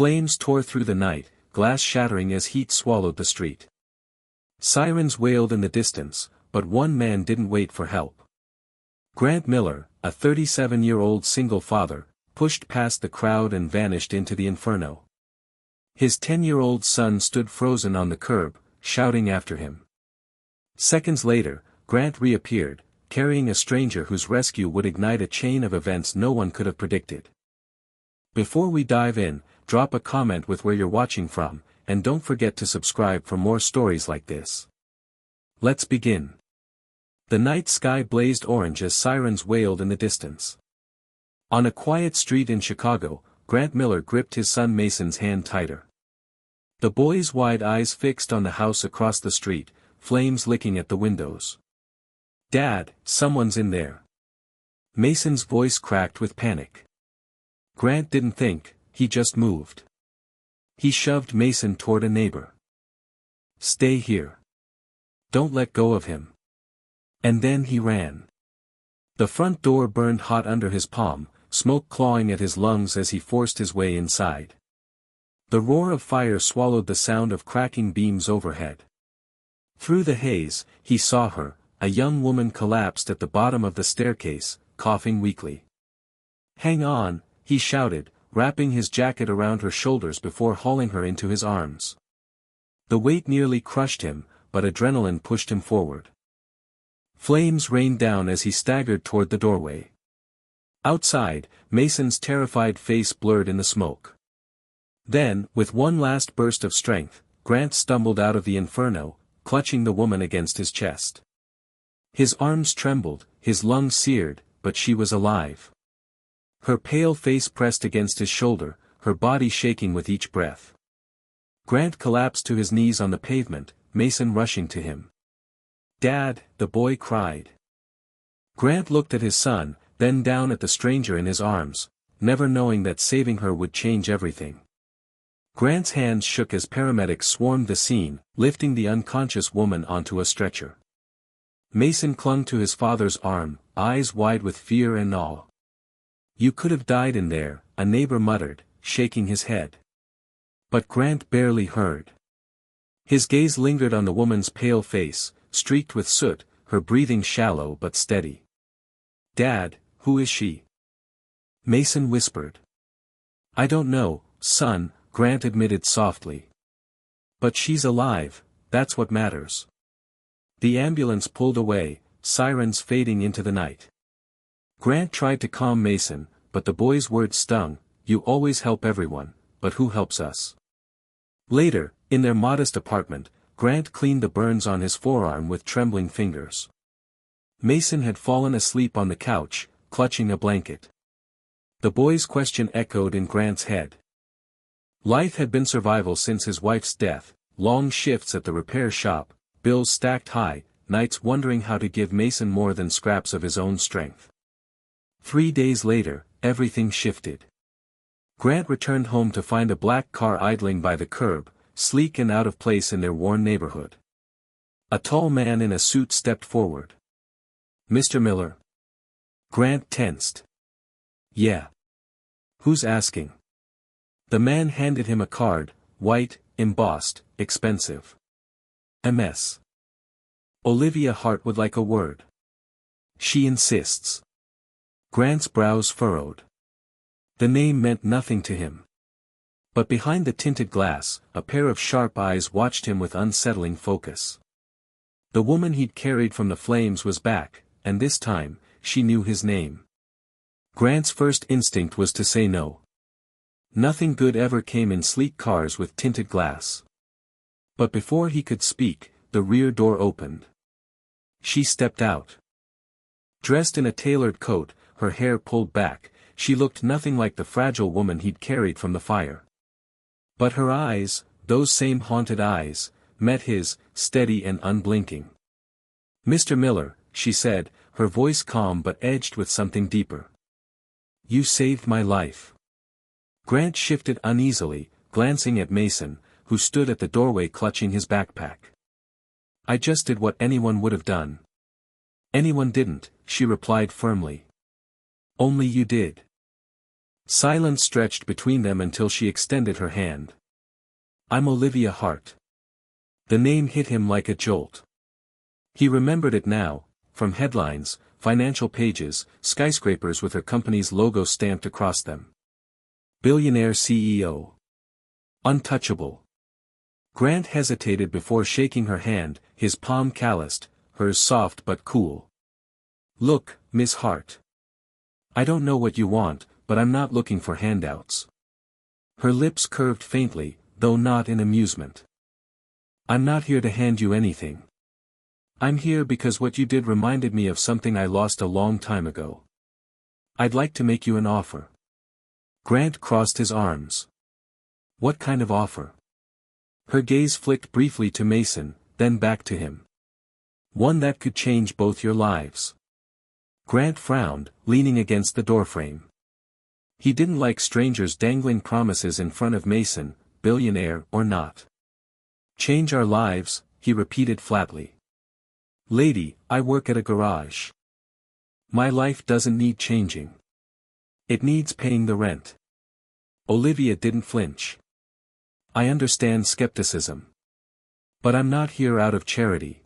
Flames tore through the night, glass shattering as heat swallowed the street. Sirens wailed in the distance, but one man didn't wait for help. Grant Miller, a 37-year-old single father, pushed past the crowd and vanished into the inferno. His 10-year-old son stood frozen on the curb, shouting after him. Seconds later, Grant reappeared, carrying a stranger whose rescue would ignite a chain of events no one could have predicted. Before we dive in, drop a comment with where you're watching from, and don't forget to subscribe for more stories like this. Let's begin. The night sky blazed orange as sirens wailed in the distance. On a quiet street in Chicago, Grant Miller gripped his son Mason's hand tighter. The boy's wide eyes fixed on the house across the street, flames licking at the windows. "Dad, someone's in there." Mason's voice cracked with panic. Grant didn't think, he just moved. He shoved Mason toward a neighbor. "Stay here. Don't let go of him." And then he ran. The front door burned hot under his palm, smoke clawing at his lungs as he forced his way inside. The roar of fire swallowed the sound of cracking beams overhead. Through the haze, he saw her, a young woman collapsed at the bottom of the staircase, coughing weakly. "Hang on," he shouted, wrapping his jacket around her shoulders before hauling her into his arms. The weight nearly crushed him, but adrenaline pushed him forward. Flames rained down as he staggered toward the doorway. Outside, Mason's terrified face blurred in the smoke. Then, with one last burst of strength, Grant stumbled out of the inferno, clutching the woman against his chest. His arms trembled, his lungs seared, but she was alive. Her pale face pressed against his shoulder, her body shaking with each breath. Grant collapsed to his knees on the pavement, Mason rushing to him. "Dad," the boy cried. Grant looked at his son, then down at the stranger in his arms, never knowing that saving her would change everything. Grant's hands shook as paramedics swarmed the scene, lifting the unconscious woman onto a stretcher. Mason clung to his father's arm, eyes wide with fear and awe. "You could have died in there," a neighbor muttered, shaking his head. But Grant barely heard. His gaze lingered on the woman's pale face, streaked with soot, her breathing shallow but steady. "Dad, who is she?" Mason whispered. "I don't know, son," Grant admitted softly. "But she's alive, that's what matters." The ambulance pulled away, sirens fading into the night. Grant tried to calm Mason, but the boy's words stung, "You always help everyone, but who helps us?" Later, in their modest apartment, Grant cleaned the burns on his forearm with trembling fingers. Mason had fallen asleep on the couch, clutching a blanket. The boy's question echoed in Grant's head. Life had been survival since his wife's death, long shifts at the repair shop, bills stacked high, nights wondering how to give Mason more than scraps of his own strength. 3 days later, everything shifted. Grant returned home to find a black car idling by the curb, sleek and out of place in their worn neighborhood. A tall man in a suit stepped forward. "Mr. Miller?" Grant tensed. "Yeah. Who's asking?" The man handed him a card, white, embossed, expensive. "MS. Olivia Hart would like a word. She insists." Grant's brows furrowed. The name meant nothing to him. But behind the tinted glass, a pair of sharp eyes watched him with unsettling focus. The woman he'd carried from the flames was back, and this time, she knew his name. Grant's first instinct was to say no. Nothing good ever came in sleek cars with tinted glass. But before he could speak, the rear door opened. She stepped out. Dressed in a tailored coat, her hair pulled back, she looked nothing like the fragile woman he'd carried from the fire. But her eyes, those same haunted eyes, met his, steady and unblinking. "Mr. Miller," she said, her voice calm but edged with something deeper. "You saved my life." Grant shifted uneasily, glancing at Mason, who stood at the doorway clutching his backpack. "I just did what anyone would have done." "Anyone didn't," she replied firmly. "Only you did." Silence stretched between them until she extended her hand. I'm Olivia Hart. The name hit him like a jolt. He remembered it now, from headlines, financial pages, skyscrapers with her company's logo stamped across them. Billionaire CEO. Untouchable. Grant hesitated before shaking her hand, his palm calloused, hers soft but cool. Look, Miss Hart. I don't know what you want, but I'm not looking for handouts. Her lips curved faintly, though not in amusement. I'm not here to hand you anything. I'm here because what you did reminded me of something I lost a long time ago. I'd like to make you an offer. Grant crossed his arms. What kind of offer? Her gaze flicked briefly to Mason, then back to him. One that could change both your lives. Grant frowned, leaning against the doorframe. He didn't like strangers dangling promises in front of Mason, billionaire or not. Change our lives, he repeated flatly. Lady, I work at a garage. My life doesn't need changing. It needs paying the rent. Olivia didn't flinch. I understand skepticism. But I'm not here out of charity.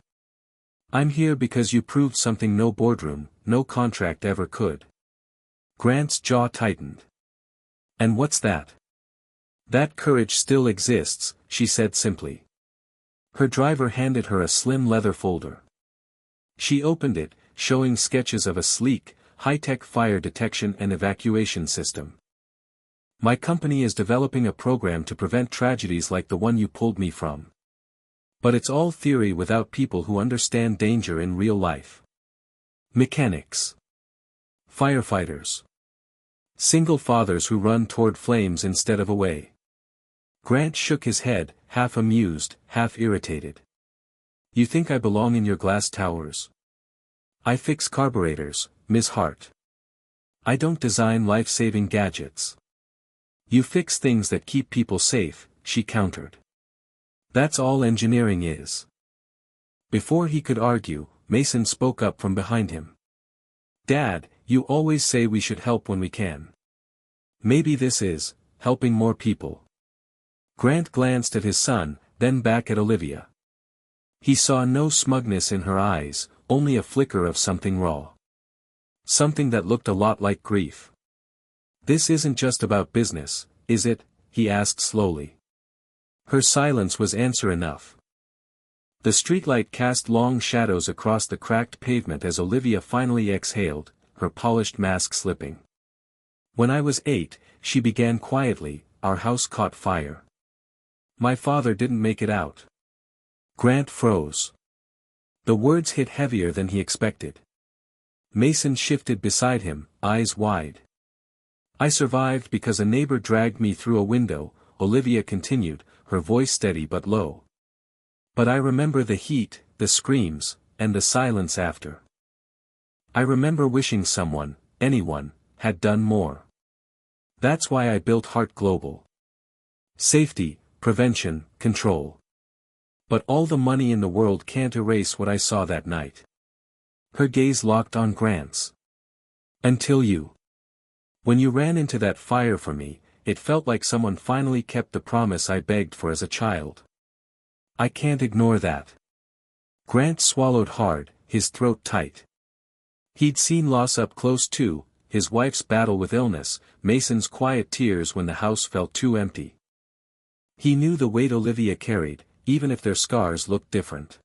I'm here because you proved something no boardroom, no contract ever could. Grant's jaw tightened. And what's that? That courage still exists, she said simply. Her driver handed her a slim leather folder. She opened it, showing sketches of a sleek, high-tech fire detection and evacuation system. My company is developing a program to prevent tragedies like the one you pulled me from. But it's all theory without people who understand danger in real life. Mechanics. Firefighters. Single fathers who run toward flames instead of away. Grant shook his head, half amused, half irritated. You think I belong in your glass towers? I fix carburetors, Miss Hart. I don't design life-saving gadgets. You fix things that keep people safe, she countered. That's all engineering is. Before he could argue, Mason spoke up from behind him. Dad, you always say we should help when we can. Maybe this is, helping more people. Grant glanced at his son, then back at Olivia. He saw no smugness in her eyes, only a flicker of something raw. Something that looked a lot like grief. This isn't just about business, is it? He asked slowly. Her silence was answer enough. The streetlight cast long shadows across the cracked pavement as Olivia finally exhaled, her polished mask slipping. When I was 8, she began quietly, our house caught fire. My father didn't make it out. Grant froze. The words hit heavier than he expected. Mason shifted beside him, eyes wide. I survived because a neighbor dragged me through a window, Olivia continued, her voice steady but low. But I remember the heat, the screams, and the silence after. I remember wishing someone, anyone, had done more. That's why I built Heart Global. Safety, prevention, control. But all the money in the world can't erase what I saw that night. Her gaze locked on Grant's. Until you. When you ran into that fire for me, it felt like someone finally kept the promise I begged for as a child. I can't ignore that. Grant swallowed hard, his throat tight. He'd seen loss up close too, his wife's battle with illness, Mason's quiet tears when the house felt too empty. He knew the weight Olivia carried, even if their scars looked different.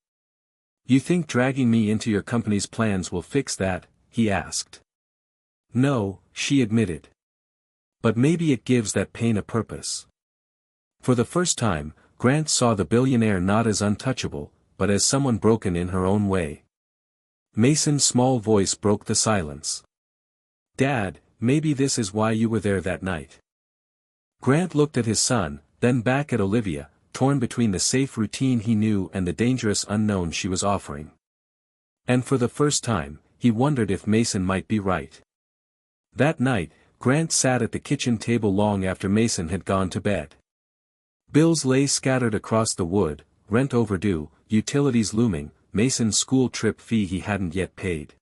You think dragging me into your company's plans will fix that? He asked. No, she admitted. But maybe it gives that pain a purpose. For the first time, Grant saw the billionaire not as untouchable, but as someone broken in her own way. Mason's small voice broke the silence. Dad, maybe this is why you were there that night. Grant looked at his son, then back at Olivia, torn between the safe routine he knew and the dangerous unknown she was offering. And for the first time, he wondered if Mason might be right. That night, Grant sat at the kitchen table long after Mason had gone to bed. Bills lay scattered across the wood, rent overdue, utilities looming, Mason's school trip fee he hadn't yet paid.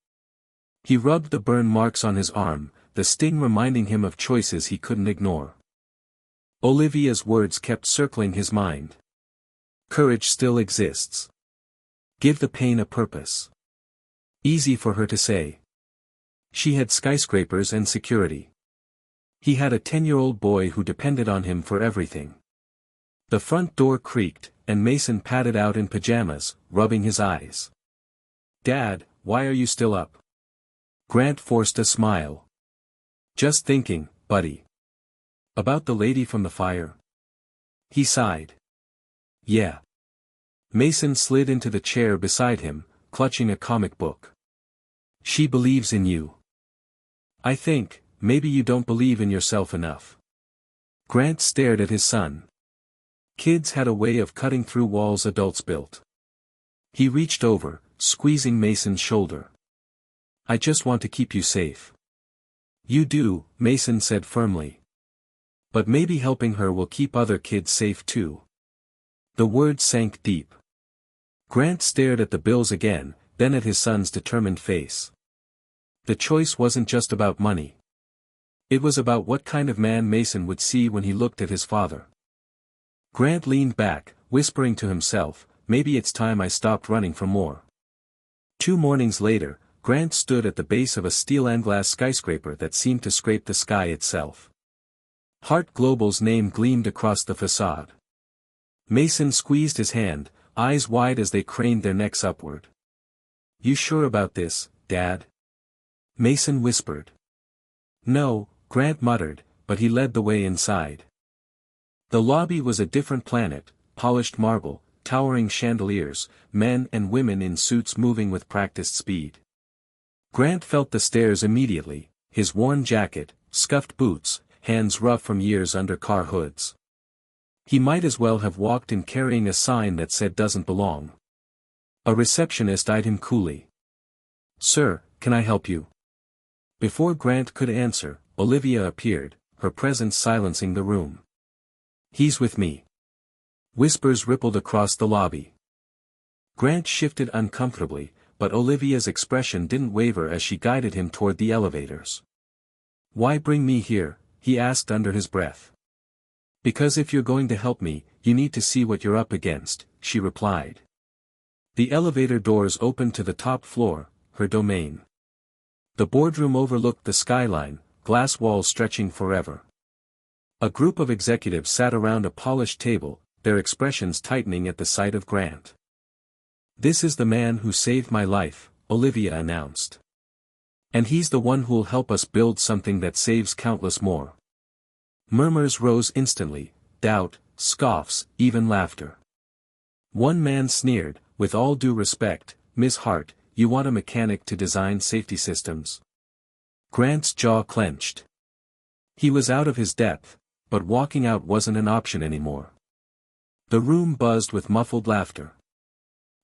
He rubbed the burn marks on his arm, the sting reminding him of choices he couldn't ignore. Olivia's words kept circling his mind. Courage still exists. Give the pain a purpose. Easy for her to say. She had skyscrapers and security. He had a 10-year-old boy who depended on him for everything. The front door creaked, and Mason padded out in pajamas, rubbing his eyes. "Dad, why are you still up?" Grant forced a smile. "Just thinking, buddy. About the lady from the fire?" He sighed. "Yeah." Mason slid into the chair beside him, clutching a comic book. "She believes in you. I think, maybe you don't believe in yourself enough." Grant stared at his son. Kids had a way of cutting through walls adults built. He reached over, squeezing Mason's shoulder. "I just want to keep you safe." "You do," Mason said firmly. "But maybe helping her will keep other kids safe too." The words sank deep. Grant stared at the bills again, then at his son's determined face. The choice wasn't just about money. It was about what kind of man Mason would see when he looked at his father. Grant leaned back, whispering to himself, "Maybe it's time I stopped running from more." 2 mornings later, Grant stood at the base of a steel and glass skyscraper that seemed to scrape the sky itself. Hart Global's name gleamed across the facade. Mason squeezed his hand, eyes wide as they craned their necks upward. "You sure about this, Dad?" Mason whispered. "No," Grant muttered, but he led the way inside. The lobby was a different planet, polished marble, towering chandeliers, men and women in suits moving with practiced speed. Grant felt the stares immediately, his worn jacket, scuffed boots, hands rough from years under car hoods. He might as well have walked in carrying a sign that said "doesn't belong." A receptionist eyed him coolly. "Sir, can I help you?" Before Grant could answer, Olivia appeared, her presence silencing the room. "He's with me." Whispers rippled across the lobby. Grant shifted uncomfortably, but Olivia's expression didn't waver as she guided him toward the elevators. "Why bring me here?" he asked under his breath. "Because if you're going to help me, you need to see what you're up against," she replied. The elevator doors opened to the top floor, her domain. The boardroom overlooked the skyline, glass walls stretching forever. A group of executives sat around a polished table, their expressions tightening at the sight of Grant. "This is the man who saved my life," Olivia announced. "And he's the one who'll help us build something that saves countless more." Murmurs rose instantly, doubt, scoffs, even laughter. One man sneered, "With all due respect, Miss Hart, you want a mechanic to design safety systems?" Grant's jaw clenched. He was out of his depth, but walking out wasn't an option anymore. The room buzzed with muffled laughter.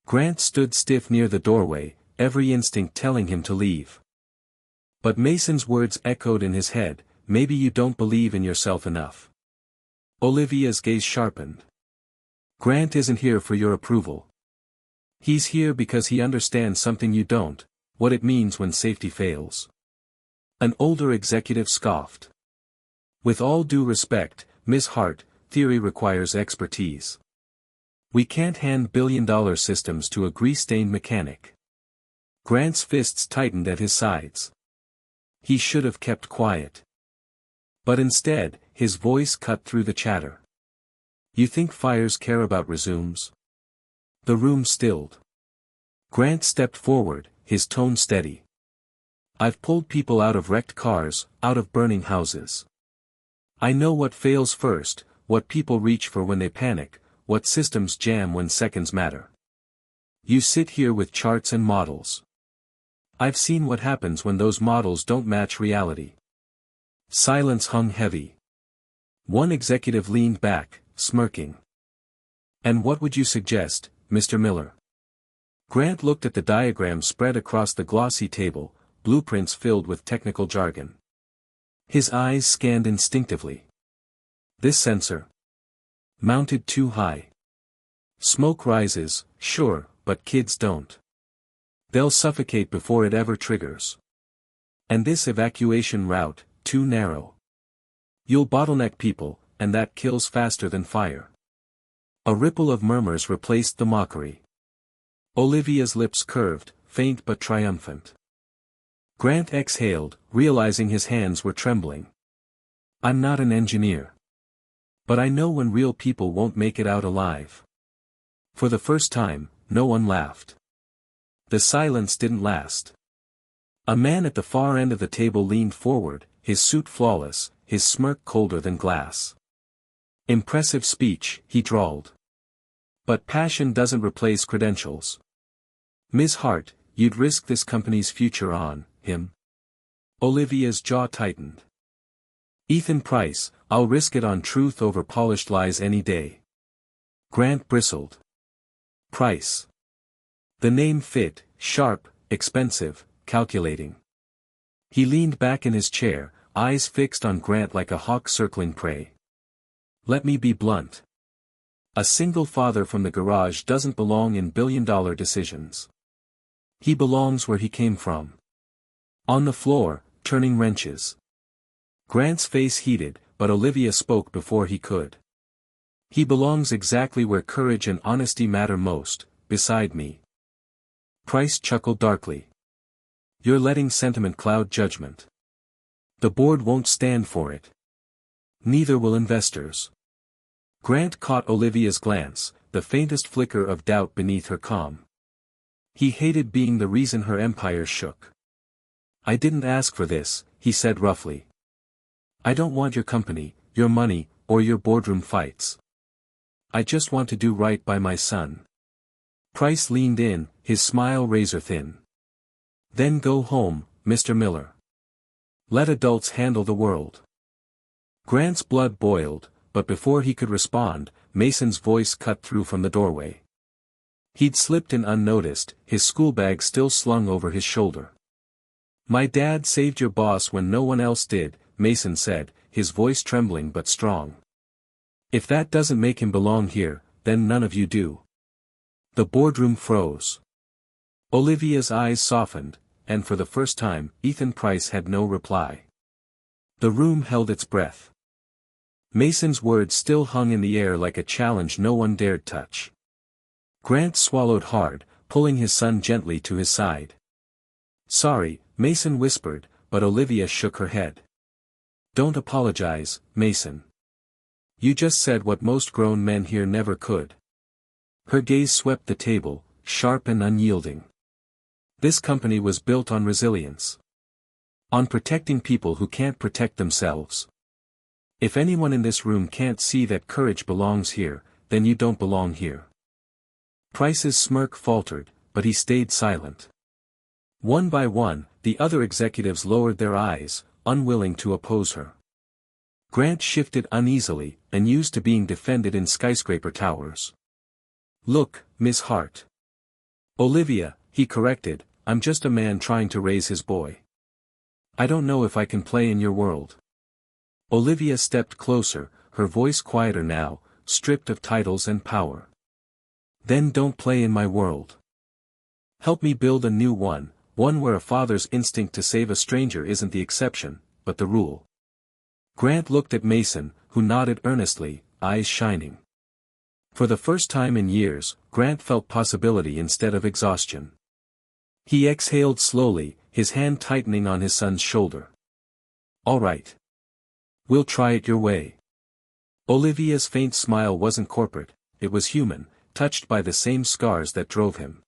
Grant stood stiff near the doorway, every instinct telling him to leave. But Mason's words echoed in his head, "Maybe you don't believe in yourself enough." Olivia's gaze sharpened. "Grant isn't here for your approval. He's here because he understands something you don't, what it means when safety fails." An older executive scoffed. "With all due respect, Miss Hart, theory requires expertise. We can't hand billion-dollar systems to a grease-stained mechanic." Grant's fists tightened at his sides. He should have kept quiet. But instead, his voice cut through the chatter. "You think fires care about resumes?" The room stilled. Grant stepped forward, his tone steady. "I've pulled people out of wrecked cars, out of burning houses. I know what fails first, what people reach for when they panic, what systems jam when seconds matter. You sit here with charts and models. I've seen what happens when those models don't match reality." Silence hung heavy. One executive leaned back, smirking. "And what would you suggest, Mr. Miller?" Grant looked at the diagram spread across the glossy table, blueprints filled with technical jargon. His eyes scanned instinctively. "This sensor. Mounted too high. Smoke rises, sure, but kids don't. They'll suffocate before it ever triggers. And this evacuation route, too narrow. You'll bottleneck people, and that kills faster than fire. A ripple of murmurs replaced the mockery. Olivia's lips curved, faint but triumphant. Grant exhaled, realizing his hands were trembling. I'm not an engineer. But I know when real people won't make it out alive. For the first time, no one laughed. The silence didn't last. A man at the far end of the table leaned forward, his suit flawless, his smirk colder than glass. Impressive speech, he drawled. But passion doesn't replace credentials. Ms. Hart, you'd risk this company's future on him? Olivia's jaw tightened. Ethan Price, I'll risk it on truth over polished lies any day. Grant bristled. Price. The name fit, sharp, expensive, calculating. He leaned back in his chair, eyes fixed on Grant like a hawk circling prey. Let me be blunt. A single father from the garage doesn't belong in billion-dollar decisions. He belongs where he came from. On the floor, turning wrenches. Grant's face heated, but Olivia spoke before he could. He belongs exactly where courage and honesty matter most, beside me. Price chuckled darkly. You're letting sentiment cloud judgment. The board won't stand for it. Neither will investors. Grant caught Olivia's glance, the faintest flicker of doubt beneath her calm. He hated being the reason her empire shook. I didn't ask for this, he said roughly. I don't want your company, your money, or your boardroom fights. I just want to do right by my son. Price leaned in, his smile razor thin. Then go home, Mr. Miller. Let adults handle the world. Grant's blood boiled, but before he could respond, Mason's voice cut through from the doorway. He'd slipped in unnoticed, his schoolbag still slung over his shoulder. My dad saved your boss when no one else did, Mason said, his voice trembling but strong. If that doesn't make him belong here, then none of you do. The boardroom froze. Olivia's eyes softened, and for the first time, Ethan Price had no reply. The room held its breath. Mason's words still hung in the air like a challenge no one dared touch. Grant swallowed hard, pulling his son gently to his side. Sorry, Mason whispered, but Olivia shook her head. Don't apologize, Mason. You just said what most grown men here never could. Her gaze swept the table, sharp and unyielding. This company was built on resilience. On protecting people who can't protect themselves. If anyone in this room can't see that courage belongs here, then you don't belong here. Price's smirk faltered, but he stayed silent. One by one, the other executives lowered their eyes, unwilling to oppose her. Grant shifted uneasily, unused to being defended in skyscraper towers. Look, Miss Hart. Olivia, he corrected, I'm just a man trying to raise his boy. I don't know if I can play in your world. Olivia stepped closer, her voice quieter now, stripped of titles and power. Then don't play in my world. Help me build a new one where a father's instinct to save a stranger isn't the exception, but the rule. Grant looked at Mason, who nodded earnestly, eyes shining. For the first time in years, Grant felt possibility instead of exhaustion. He exhaled slowly, his hand tightening on his son's shoulder. All right. We'll try it your way. Olivia's faint smile wasn't corporate, it was human, touched by the same scars that drove him.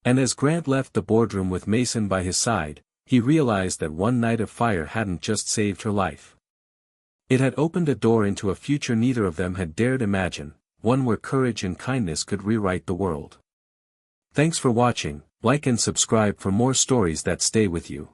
And as Grant left the boardroom with Mason by his side, he realized that one night of fire hadn't just saved her life. It had opened a door into a future neither of them had dared imagine, one where courage and kindness could rewrite the world. Thanks for watching, like and subscribe for more stories that stay with you.